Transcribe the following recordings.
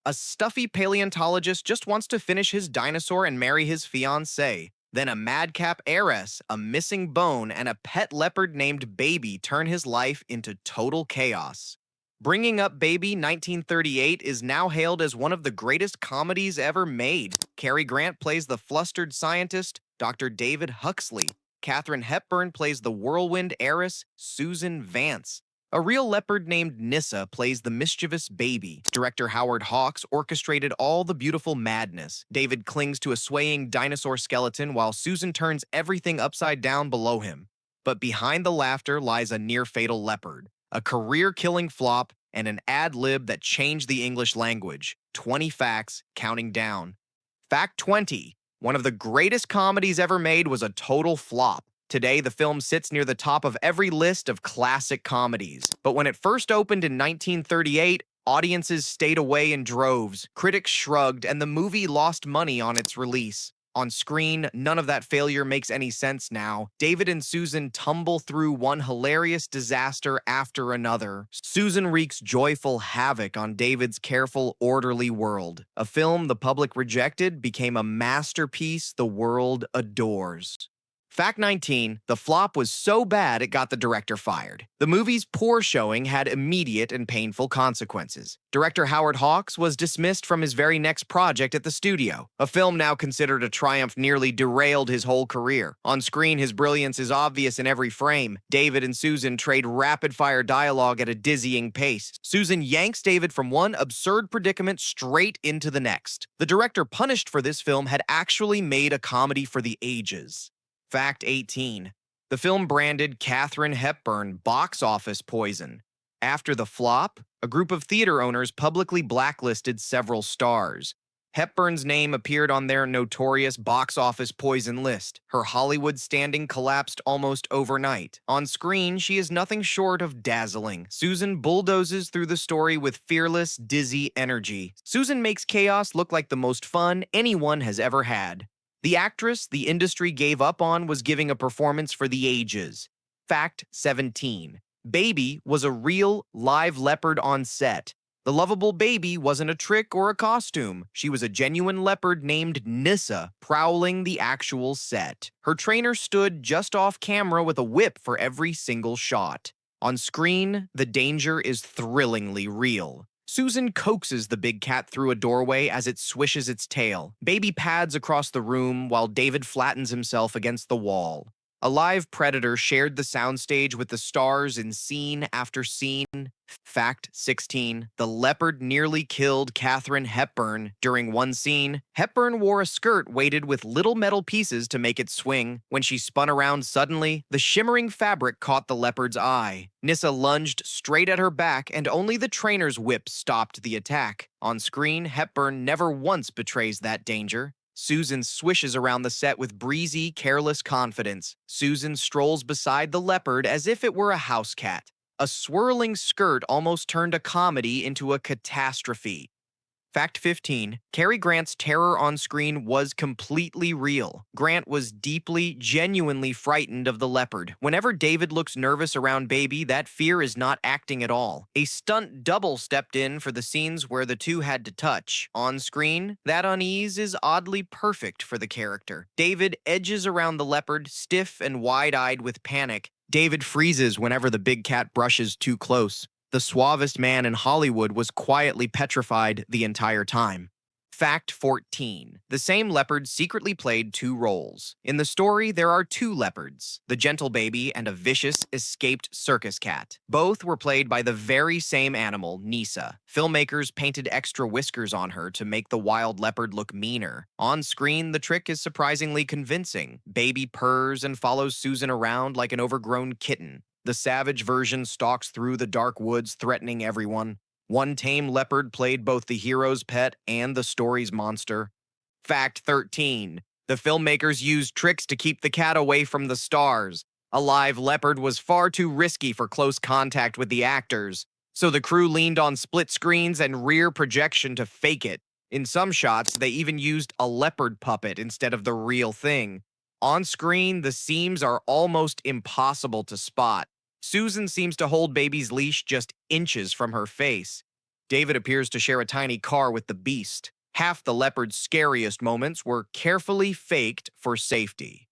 A stuffy paleontologist just wants to finish his dinosaur and marry his fiancée. Then a madcap heiress, a missing bone, and a pet leopard named Baby turn his life into total chaos. Bringing Up Baby 1938 is now hailed as one of the greatest comedies ever made. Cary Grant plays the flustered scientist, Dr. David Huxley. Katharine Hepburn plays the whirlwind heiress, Susan Vance. A real leopard named Nissa plays the mischievous baby. Director Howard Hawks orchestrated all the beautiful madness. David clings to a swaying dinosaur skeleton while Susan turns everything upside down below him. But behind the laughter lies a near-fatal leopard, a career-killing flop, and an ad-lib that changed the English language. 20 facts, counting down. Fact 20. One of the greatest comedies ever made was a total flop. Today, the film sits near the top of every list of classic comedies. But when it first opened in 1938, audiences stayed away in droves, critics shrugged, and the movie lost money on its release. On screen, none of that failure makes any sense now. David and Susan tumble through one hilarious disaster after another. Susan wreaks joyful havoc on David's careful, orderly world. A film the public rejected became a masterpiece the world adores. Fact 19, the flop was so bad it got the director fired. The movie's poor showing had immediate and painful consequences. Director Howard Hawks was dismissed from his very next project at the studio. A film now considered a triumph nearly derailed his whole career. On screen, his brilliance is obvious in every frame. David and Susan trade rapid-fire dialogue at a dizzying pace. Susan yanks David from one absurd predicament straight into the next. The director punished for this film had actually made a comedy for the ages. Fact 18. The film branded Katharine Hepburn box office poison. After the flop, a group of theater owners publicly blacklisted several stars. Hepburn's name appeared on their notorious box office poison list. Her Hollywood standing collapsed almost overnight. On screen, she is nothing short of dazzling. Susan bulldozes through the story with fearless, dizzy energy. Susan makes chaos look like the most fun anyone has ever had. The actress the industry gave up on was giving a performance for the ages. Fact 17. Baby was a real, live leopard on set. The lovable baby wasn't a trick or a costume. She was a genuine leopard named Nissa, prowling the actual set. Her trainer stood just off camera with a whip for every single shot. On screen, the danger is thrillingly real. Susan coaxes the big cat through a doorway as it swishes its tail. Baby pads across the room while David flattens himself against the wall. A live predator shared the soundstage with the stars in scene after scene. Fact 16. The leopard nearly killed Katharine Hepburn. During one scene, Hepburn wore a skirt weighted with little metal pieces to make it swing. When she spun around suddenly, the shimmering fabric caught the leopard's eye. Nissa lunged straight at her back, and only the trainer's whip stopped the attack. On screen, Hepburn never once betrays that danger. Susan swishes around the set with breezy, careless confidence. Susan strolls beside the leopard as if it were a house cat. A swirling skirt almost turned a comedy into a catastrophe. Fact 15. Cary Grant's terror on screen was completely real. Grant was deeply, genuinely frightened of the leopard. Whenever David looks nervous around Baby, that fear is not acting at all. A stunt double stepped in for the scenes where the two had to touch. On screen, that unease is oddly perfect for the character. David edges around the leopard, stiff and wide-eyed with panic. David freezes whenever the big cat brushes too close. The suavest man in Hollywood was quietly petrified the entire time. Fact 14. The same leopard secretly played two roles. In the story, there are two leopards, the gentle baby and a vicious, escaped circus cat. Both were played by the very same animal, Nissa. Filmmakers painted extra whiskers on her to make the wild leopard look meaner. On screen, the trick is surprisingly convincing. Baby purrs and follows Susan around like an overgrown kitten. The savage version stalks through the dark woods, threatening everyone. One tame leopard played both the hero's pet and the story's monster. Fact 13. The filmmakers used tricks to keep the cat away from the stars. A live leopard was far too risky for close contact with the actors, so the crew leaned on split screens and rear projection to fake it. In some shots, they even used a leopard puppet instead of the real thing. On screen, the seams are almost impossible to spot. Susan seems to hold Baby's leash just inches from her face. David appears to share a tiny car with the Beast. Half the Leopard's scariest moments were carefully faked for safety.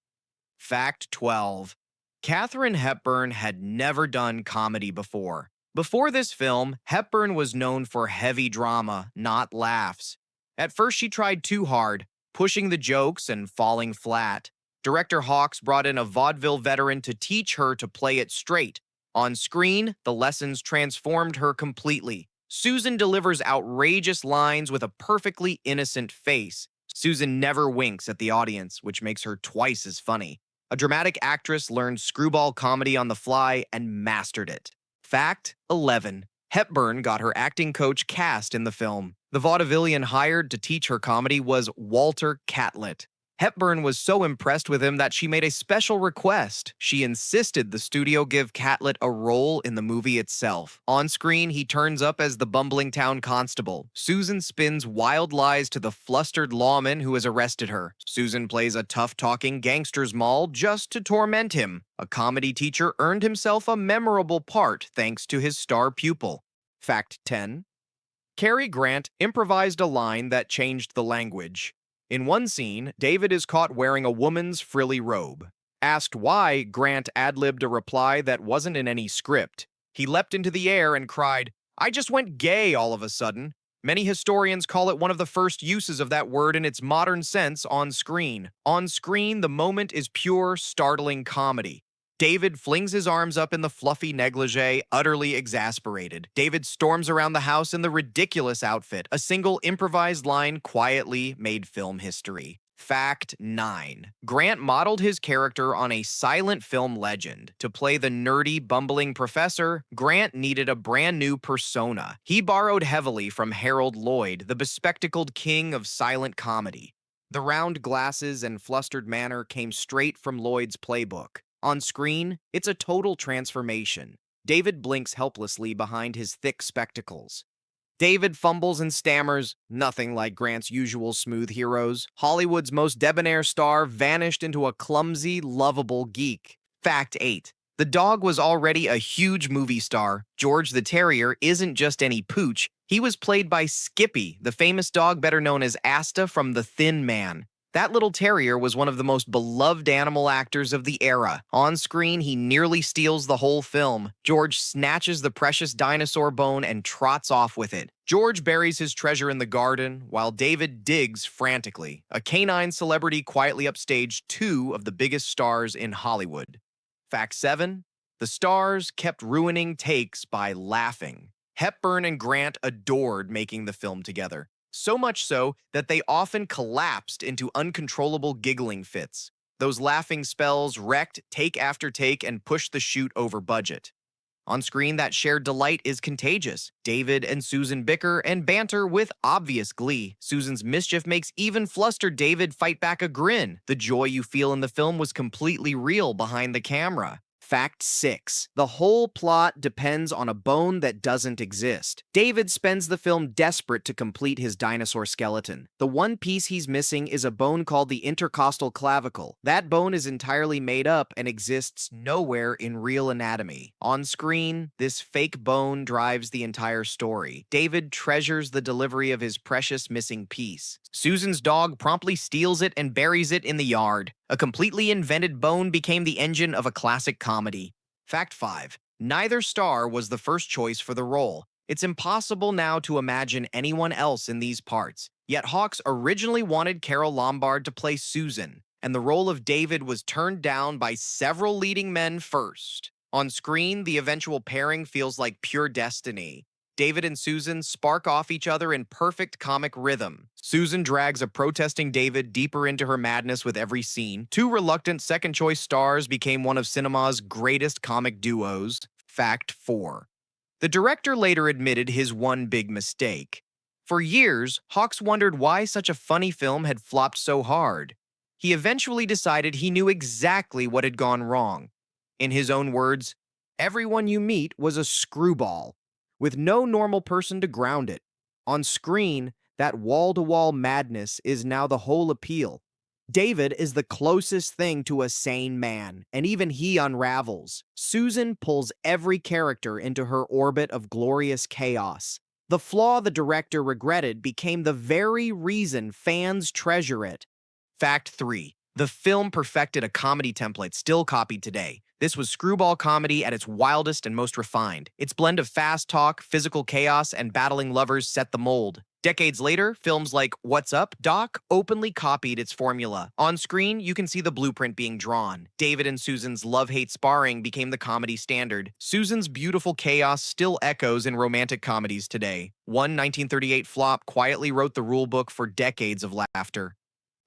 Fact 12. Katharine Hepburn had never done comedy before. Before this film, Hepburn was known for heavy drama, not laughs. At first, she tried too hard, pushing the jokes and falling flat. Director Hawks brought in a vaudeville veteran to teach her to play it straight. On screen, the lessons transformed her completely. Susan delivers outrageous lines with a perfectly innocent face. Susan never winks at the audience, which makes her twice as funny. A dramatic actress learned screwball comedy on the fly and mastered it. Fact 11. Hepburn got her acting coach cast in the film. The vaudevillian hired to teach her comedy was Walter Catlett. Hepburn was so impressed with him that she made a special request. She insisted the studio give Catlett a role in the movie itself. On screen, he turns up as the bumbling town constable. Susan spins wild lies to the flustered lawman who has arrested her. Susan plays a tough-talking gangster's moll just to torment him. A comedy teacher earned himself a memorable part thanks to his star pupil. Fact 10. Cary Grant improvised a line that changed the language. In one scene, David is caught wearing a woman's frilly robe. Asked why, Grant ad-libbed a reply that wasn't in any script. He leapt into the air and cried, "I just went gay all of a sudden." Many historians call it one of the first uses of that word in its modern sense on screen. On screen, the moment is pure, startling comedy. David flings his arms up in the fluffy negligee, utterly exasperated. David storms around the house in the ridiculous outfit. A single improvised line quietly made film history. Fact 9. Grant modeled his character on a silent film legend. To play the nerdy, bumbling professor, Grant needed a brand new persona. He borrowed heavily from Harold Lloyd, the bespectacled king of silent comedy. The round glasses and flustered manner came straight from Lloyd's playbook. On screen, it's a total transformation. David blinks helplessly behind his thick spectacles. David fumbles and stammers, nothing like Grant's usual smooth heroes. Hollywood's most debonair star vanished into a clumsy, lovable geek. Fact 8. The dog was already a huge movie star. George the Terrier isn't just any pooch. He was played by Skippy, the famous dog better known as Asta from The Thin Man. That little terrier was one of the most beloved animal actors of the era. On screen, he nearly steals the whole film. George snatches the precious dinosaur bone and trots off with it. George buries his treasure in the garden, while David digs frantically. A canine celebrity quietly upstaged two of the biggest stars in Hollywood. Fact 7. The stars kept ruining takes by laughing. Hepburn and Grant adored making the film together. So much so that they often collapsed into uncontrollable giggling fits. Those laughing spells wrecked take after take and pushed the shoot over budget. On screen, that shared delight is contagious. David and Susan bicker and banter with obvious glee. Susan's mischief makes even flustered David fight back a grin. The joy you feel in the film was completely real behind the camera. Fact 6. The whole plot depends on a bone that doesn't exist. David spends the film desperate to complete his dinosaur skeleton. The one piece he's missing is a bone called the intercostal clavicle. That bone is entirely made up and exists nowhere in real anatomy. On screen, this fake bone drives the entire story. David treasures the delivery of his precious missing piece. Susan's dog promptly steals it and buries it in the yard. A completely invented bone became the engine of a classic comedy. Fact 5. Neither star was the first choice for the role. It's impossible now to imagine anyone else in these parts. Yet Hawks originally wanted Carole Lombard to play Susan, and the role of David was turned down by several leading men first. On screen, the eventual pairing feels like pure destiny. David and Susan spark off each other in perfect comic rhythm. Susan drags a protesting David deeper into her madness with every scene. Two reluctant second-choice stars became one of cinema's greatest comic duos. Fact 4. The director later admitted his one big mistake. For years, Hawks wondered why such a funny film had flopped so hard. He eventually decided he knew exactly what had gone wrong. In his own words, "Everyone you meet was a screwball, with no normal person to ground it. On screen, that wall-to-wall madness is now the whole appeal. David is the closest thing to a sane man, and even he unravels. Susan pulls every character into her orbit of glorious chaos. The flaw the director regretted became the very reason fans treasure it. Fact 3. The film perfected a comedy template still copied today. This was screwball comedy at its wildest and most refined. Its blend of fast talk, physical chaos, and battling lovers set the mold. Decades later, films like What's Up, Doc openly copied its formula. On screen, you can see the blueprint being drawn. David and Susan's love-hate sparring became the comedy standard. Susan's beautiful chaos still echoes in romantic comedies today. One 1938 flop quietly wrote the rulebook for decades of laughter.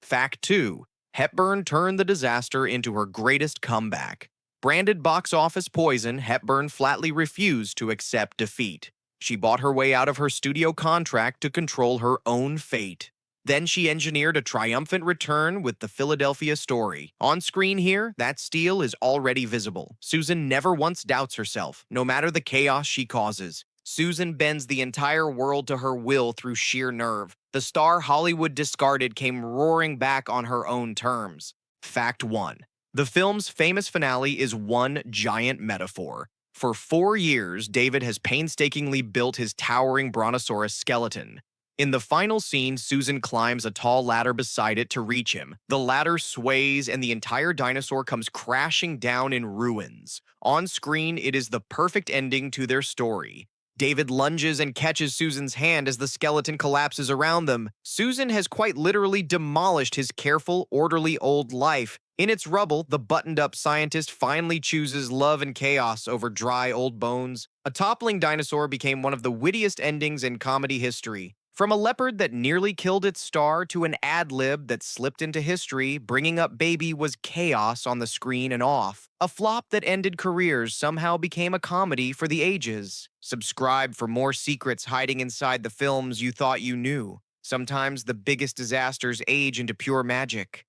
Fact 2. Hepburn turned the disaster into her greatest comeback. Branded box office poison, Hepburn flatly refused to accept defeat. She bought her way out of her studio contract to control her own fate. Then she engineered a triumphant return with the Philadelphia Story. On screen here, that steal is already visible. Susan never once doubts herself, no matter the chaos she causes. Susan bends the entire world to her will through sheer nerve. The star Hollywood discarded came roaring back on her own terms. Fact 1. The film's famous finale is one giant metaphor. For 4 years, David has painstakingly built his towering brontosaurus skeleton. In the final scene, Susan climbs a tall ladder beside it to reach him. The ladder sways and the entire dinosaur comes crashing down in ruins. On screen, it is the perfect ending to their story. David lunges and catches Susan's hand as the skeleton collapses around them. Susan has quite literally demolished his careful, orderly old life. In its rubble, the buttoned-up scientist finally chooses love and chaos over dry old bones. A toppling dinosaur became one of the wittiest endings in comedy history. From a leopard that nearly killed its star to an ad-lib that slipped into history, bringing up baby was chaos on the screen and off. A flop that ended careers somehow became a comedy for the ages. Subscribe for more secrets hiding inside the films you thought you knew. Sometimes the biggest disasters age into pure magic.